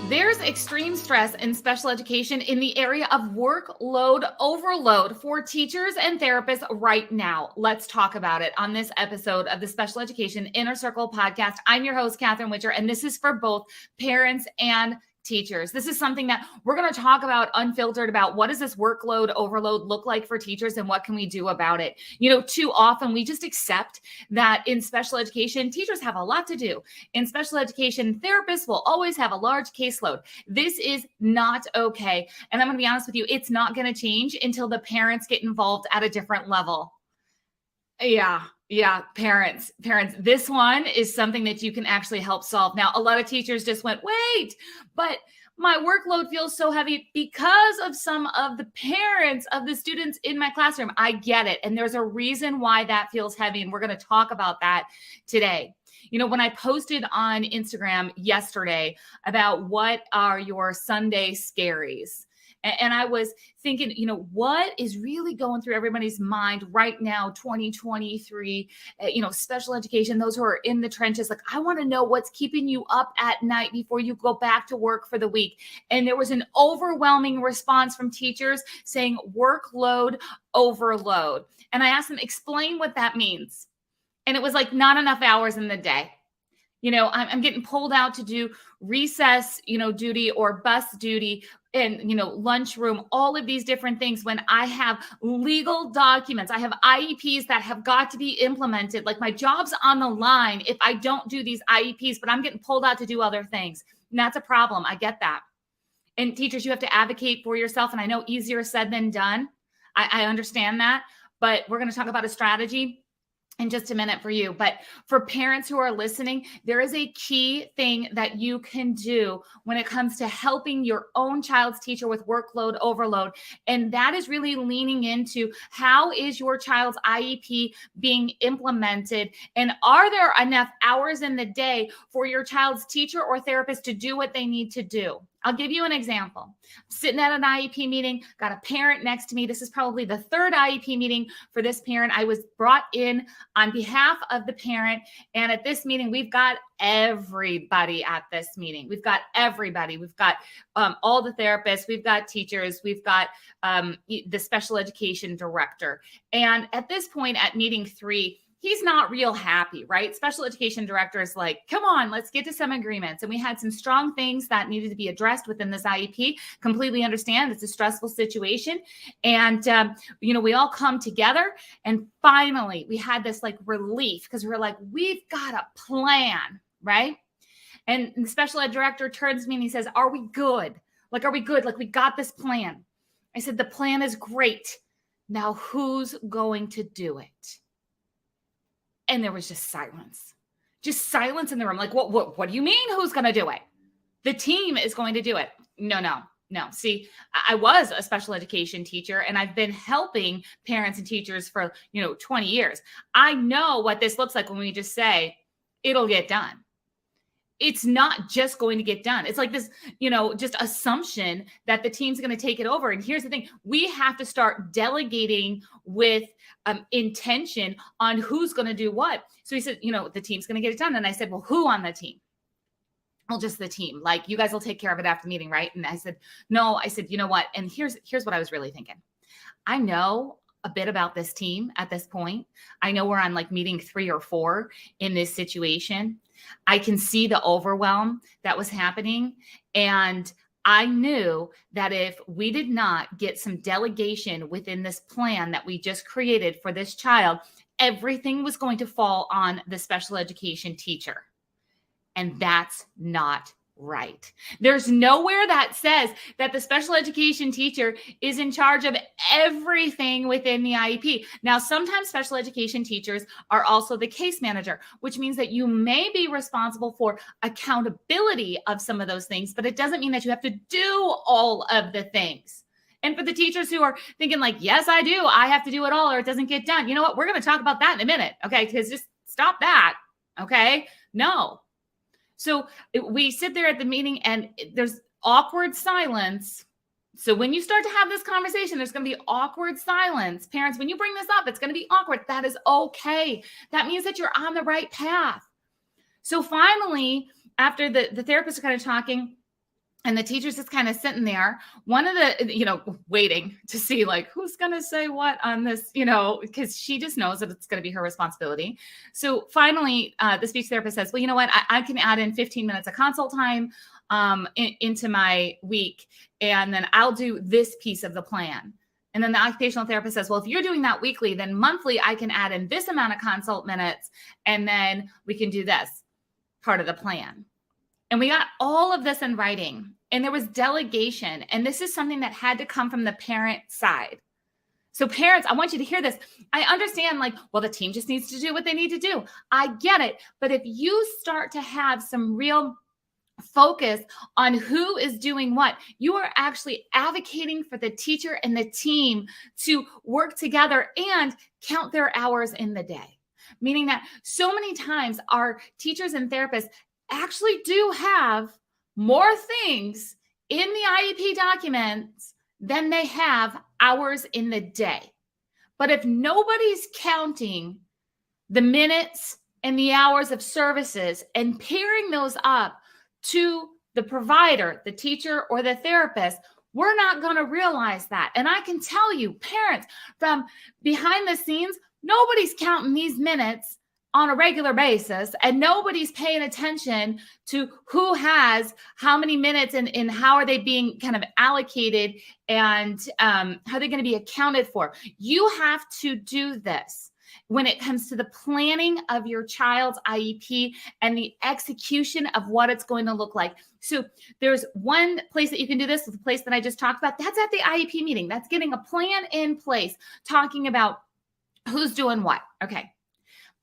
There's extreme stress in special education in the area of workload overload for teachers and therapists right now. Let's talk about it on this episode of the Special Education Inner Circle podcast. I'm your host, Katherine Witcher, and this is for both parents and teachers. This is something that we're going to talk about unfiltered about what does this workload overload look like for teachers and what can we do about it? You know, too often we just accept that in special education, teachers have a lot to do. In special education, therapists will always have a large caseload. This is not okay. And I'm going to be honest with you, it's not going to change until the parents get involved at a different level. Yeah, parents. This one is something that you can actually help solve. Now, a lot of teachers just went, wait, but my workload feels so heavy because of some of the parents of the students in my classroom. I get it. And there's a reason why that feels heavy. And we're going to talk about that today. You know, when I posted on Instagram yesterday about what are your Sunday scaries, and I was thinking, you know, what is really going through everybody's mind right now, 2023, special education, those who are in the trenches, like, I want to know what's keeping you up at night before you go back to work for the week. And there was an overwhelming response from teachers saying workload overload. And I asked them, explain what that means. And it was like not enough hours in the day. You know, I'm getting pulled out to do recess, duty or bus duty and, lunchroom, all of these different things when I have legal documents. I have IEPs that have got to be implemented. Like my job's on the line if I don't do these IEPs, but I'm getting pulled out to do other things. And that's a problem. I get that. And teachers, you have to advocate for yourself. And I know easier said than done. I understand that, but we're going to talk about a strategy in just a minute for you. But for parents who are listening, there is a key thing that you can do when it comes to helping your own child's teacher with workload overload. And that is really leaning into how is your child's IEP being implemented? And are there enough hours in the day for your child's teacher or therapist to do what they need to do? I'll give you an example. I'm sitting at an IEP meeting, got a parent next to me. This is probably the third IEP meeting for this parent. I was brought in on behalf of the parent. And at this meeting, we've got everybody at this meeting. We've got everybody. We've got all the therapists. We've got teachers. We've got the special education director. And at this point at meeting 3, he's not real happy, right? Special education director is like, come on, let's get to some agreements. And we had some strong things that needed to be addressed within this IEP. Completely understand it's a stressful situation. And, we all come together and finally we had this like relief because we were like, we've got a plan, right? And the special ed director turns to me and he says, are we good? Like, are we good? Like, we got this plan. I said, the plan is great. Now who's going to do it? And there was just silence in the room. Like, what do you mean? Who's going to do it? The team is going to do it. No. See, I was a special education teacher and I've been helping parents and teachers for, 20 years. I know what this looks like when we just say it'll get done. It's not just going to get done. It's like this, just assumption that the team's going to take it over. And here's the thing. We have to start delegating with intention on who's going to do what. So he said, the team's going to get it done. And I said, well, who on the team? Well, just the team. Like, you guys will take care of it after the meeting, right? And I said, no. I said, you know what? And here's what I was really thinking. I know a bit about this team at this point. I know we're on like meeting 3 or 4 in this situation. I can see the overwhelm that was happening. And I knew that if we did not get some delegation within this plan that we just created for this child, everything was going to fall on the special education teacher. And that's not right. There's nowhere that says that the special education teacher is in charge of everything within the IEP. Now, sometimes special education teachers are also the case manager, which means that you may be responsible for accountability of some of those things, but it doesn't mean that you have to do all of the things. And for the teachers who are thinking like, yes, I do, I have to do it all or it doesn't get done. You know what? We're going to talk about that in a minute. Okay. Because just stop that. Okay. No. So we sit there at the meeting and there's awkward silence. So when you start to have this conversation, there's going to be awkward silence. Parents, when you bring this up, it's going to be awkward. That is okay. That means that you're on the right path. So finally, after the therapists are kind of talking, And the teacher's just kind of sitting there, one of the, waiting to see like who's going to say what on this, because she just knows that it's going to be her responsibility. So finally, the speech therapist says, well, you know what? I can add in 15 minutes of consult time into my week, and then I'll do this piece of the plan. And then the occupational therapist says, well, if you're doing that weekly, then monthly, I can add in this amount of consult minutes, and then we can do this part of the plan. And we got all of this in writing, and there was delegation. And this is something that had to come from the parent side. So parents, I want you to hear this. I understand the team just needs to do what they need to do. I get it. But if you start to have some real focus on who is doing what, you are actually advocating for the teacher and the team to work together and count their hours in the day. Meaning that so many times our teachers and therapists actually do have more things in the IEP documents than they have hours in the day. But if nobody's counting the minutes and the hours of services and pairing those up to the provider, the teacher, or the therapist, we're not going to realize that. And I can tell you, parents, from behind the scenes, nobody's counting these minutes on a regular basis, and nobody's paying attention to who has how many minutes and how are they being kind of allocated, and how they're going to be accounted for. You have to do this when it comes to the planning of your child's IEP and the execution of what it's going to look like. So there's one place that you can do this, the place that I just talked about. That's at the IEP meeting. That's getting a plan in place, talking about who's doing what. Okay.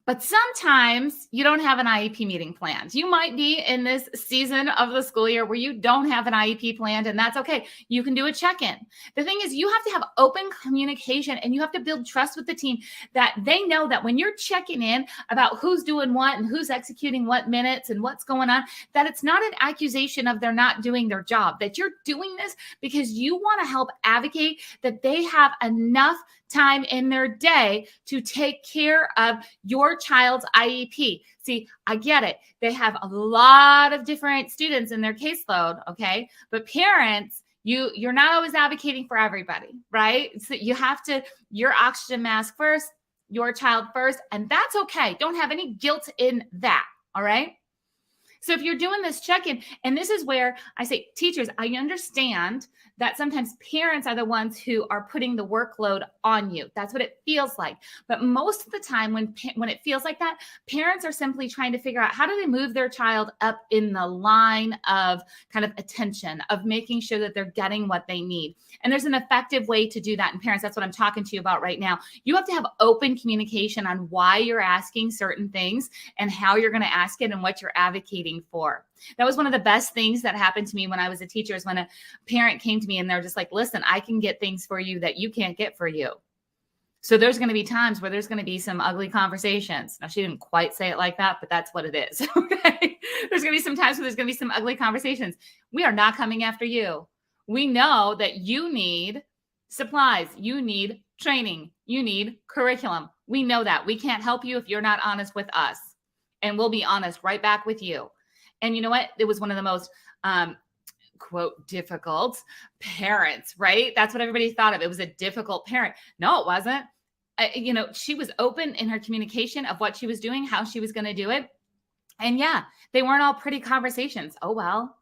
But sometimes you don't have an IEP meeting planned. You might be in this season of the school year where you don't have an IEP planned, and that's okay. You can do a check-in. The thing is, you have to have open communication, and you have to build trust with the team that they know that when you're checking in about who's doing what and who's executing what minutes and what's going on, that it's not an accusation of they're not doing their job, that you're doing this because you want to help advocate that they have enough time in their day to take care of your child's IEP. See, I get it. They have a lot of different students in their caseload, okay? But parents, you're not always advocating for everybody, right? So you have to, your oxygen mask first, your child first, and that's okay. Don't have any guilt in that, all right? So if you're doing this check-in, and this is where I say, teachers, I understand that sometimes parents are the ones who are putting the workload on you. That's what it feels like. But most of the time when it feels like that, parents are simply trying to figure out how do they move their child up in the line of kind of attention, of making sure that they're getting what they need. And there's an effective way to do that. And parents, that's what I'm talking to you about right now. You have to have open communication on why you're asking certain things and how you're going to ask it and what you're advocating for. That was one of the best things that happened to me when I was a teacher, is when a parent came to me and they're just like, listen, I can get things for you that you can't get for you. So there's going to be times where there's going to be some ugly conversations. Now, she didn't quite say it like that, but that's what it is. Okay. There's going to be some times where there's going to be some ugly conversations. We are not coming after you. We know that you need supplies. You need training. You need curriculum. We know that. We can't help you if you're not honest with us. And we'll be honest right back with you. And you know what? It was one of the most, quote, difficult parents, right? That's what everybody thought of. It was a difficult parent. No, it wasn't. She was open in her communication of what she was doing, how she was going to do it. And yeah, they weren't all pretty conversations. Oh, well,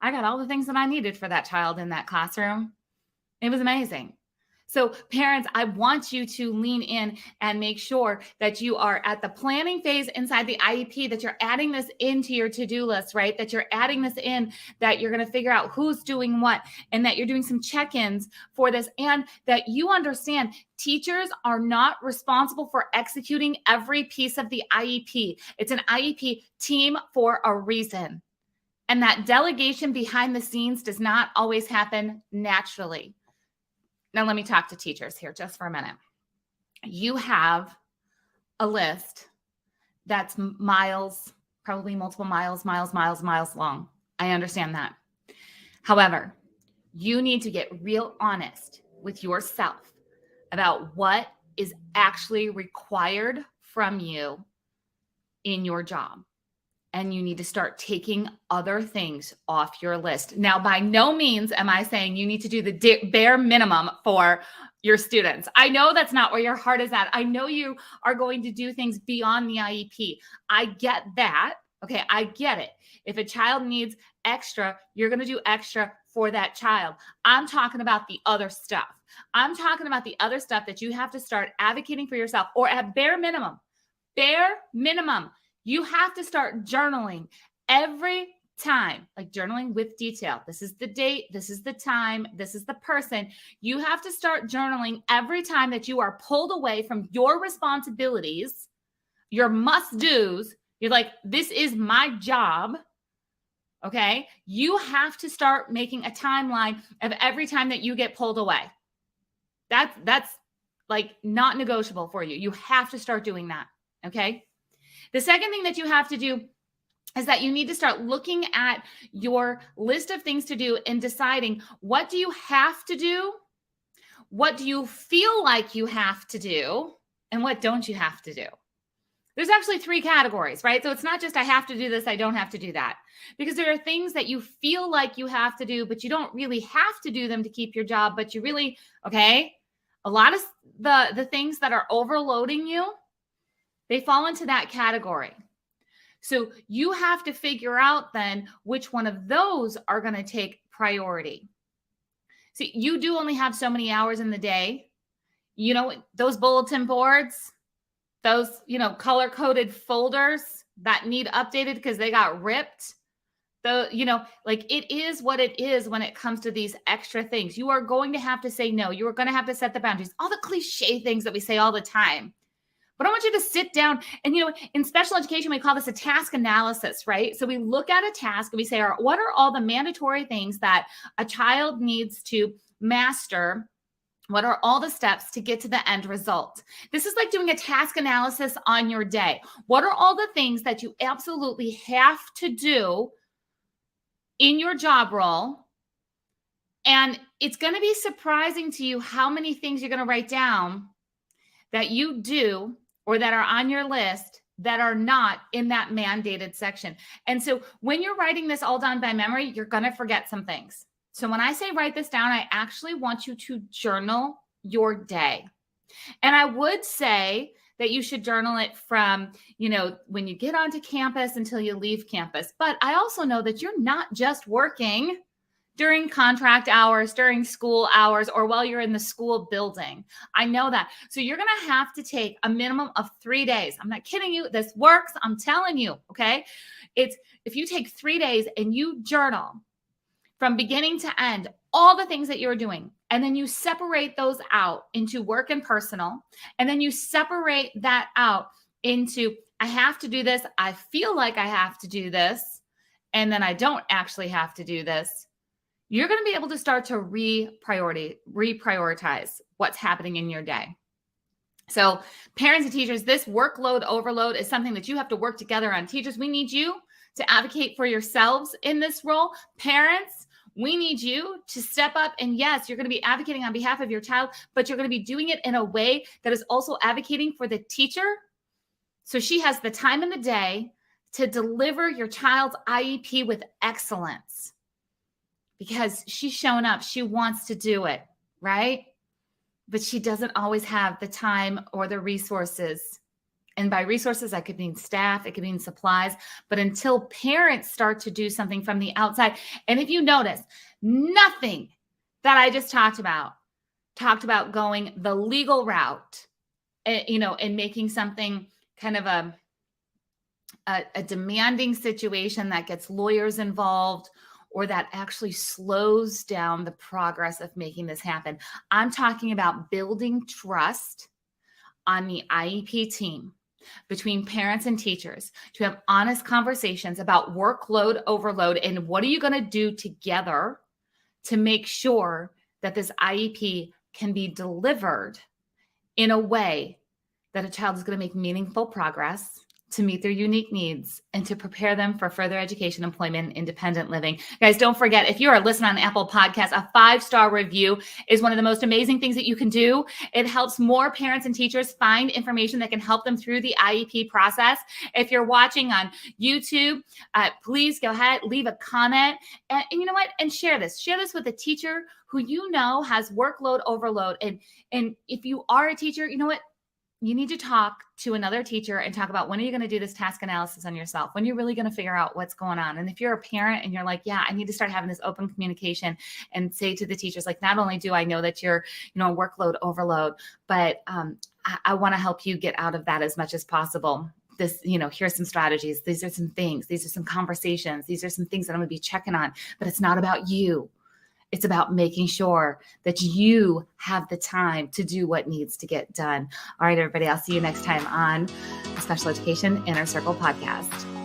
I got all the things that I needed for that child in that classroom. It was amazing. So parents, I want you to lean in and make sure that you are at the planning phase inside the IEP, that you're adding this into your to-do list, right? That you're adding this in, that you're going to figure out who's doing what, and that you're doing some check-ins for this, and that you understand teachers are not responsible for executing every piece of the IEP. It's an IEP team for a reason. And that delegation behind the scenes does not always happen naturally. Now, let me talk to teachers here just for a minute. You have a list that's miles, probably multiple miles long. I understand that. However, you need to get real honest with yourself about what is actually required from you in your job. and you need to start taking other things off your list. Now, by no means am I saying you need to do the bare minimum for your students. I know that's not where your heart is at. I know you are going to do things beyond the IEP. I get that. Okay, I get it. If a child needs extra, you're going to do extra for that child. I'm talking about the other stuff. I'm talking about the other stuff that you have to start advocating for yourself, or at bare minimum, you have to start journaling every time, like journaling with detail. This is the date, this is the time, this is the person. You have to start journaling every time that you are pulled away from your responsibilities, your must-dos. You're like, this is my job. Okay. You have to start making a timeline of every time that you get pulled away. That's like not negotiable for you. You have to start doing that. Okay. The second thing that you have to do is that you need to start looking at your list of things to do and deciding, what do you have to do? What do you feel like you have to do? And what don't you have to do? There's actually 3 categories, right? So it's not just I have to do this, I don't have to do that. Because there are things that you feel like you have to do, but you don't really have to do them to keep your job, but you really, okay? A lot of the things that are overloading you, they fall into that category. So you have to figure out then which one of those are going to take priority. See, you do only have so many hours in the day. You know, those bulletin boards, those, color-coded folders that need updated because they got ripped. Like it is what it is when it comes to these extra things. You are going to have to say no. You are going to have to set the boundaries. All the cliche things that we say all the time. But I want you to sit down and, in special education, we call this a task analysis, right? So we look at a task and we say, what are all the mandatory things that a child needs to master? What are all the steps to get to the end result? This is like doing a task analysis on your day. What are all the things that you absolutely have to do in your job role? And it's going to be surprising to you how many things you're going to write down that you do or that are on your list that are not in that mandated section. And so when you're writing this all down by memory, you're going to forget some things. So when I say write this down, I actually want you to journal your day. And I would say that you should journal it from, when you get onto campus until you leave campus. But I also know that you're not just working during contract hours, during school hours, or while you're in the school building. I know that. So you're going to have to take a minimum of 3 days. I'm not kidding you. This works. I'm telling you. Okay. If you take 3 days and you journal from beginning to end, all the things that you're doing, and then you separate those out into work and personal, and then you separate that out into, I have to do this, I feel like I have to do this, and then I don't actually have to do this, you're going to be able to start to reprioritize what's happening in your day. So parents and teachers, this workload overload is something that you have to work together on. Teachers, we need you to advocate for yourselves in this role. Parents, we need you to step up. And yes, you're going to be advocating on behalf of your child, but you're going to be doing it in a way that is also advocating for the teacher. So she has the time in the day to deliver your child's IEP with excellence because she's shown up. She wants to do it, right? But she doesn't always have the time or the resources. And by resources, I could mean staff, it could mean supplies. But until parents start to do something from the outside, and if you notice, nothing that I just talked about going the legal route, and making something kind of a demanding situation that gets lawyers involved or that actually slows down the progress of making this happen. I'm talking about building trust on the IEP team between parents and teachers to have honest conversations about workload overload and what are you going to do together to make sure that this IEP can be delivered in a way that a child is going to make meaningful progress, to meet their unique needs and to prepare them for further education, employment, and independent living. Guys, don't forget, if you are listening on Apple Podcasts, a 5-star review is one of the most amazing things that you can do. It helps more parents and teachers find information that can help them through the IEP process. If you're watching on YouTube, please go ahead, leave a comment, and you know what? And share this. Share this with a teacher who you know has workload overload. And if you are a teacher, you know what? You need to talk to another teacher and talk about when are you going to do this task analysis on yourself? When you're really going to figure out what's going on? And if you're a parent and you're like, yeah, I need to start having this open communication and say to the teachers, like, not only do I know that you're, workload overload, but I want to help you get out of that as much as possible. This, here's some strategies. These are some things. These are some conversations. These are some things that I'm going to be checking on, but it's not about you. It's about making sure that you have the time to do what needs to get done. All right, everybody, I'll see you next time on the Special Education Inner Circle podcast.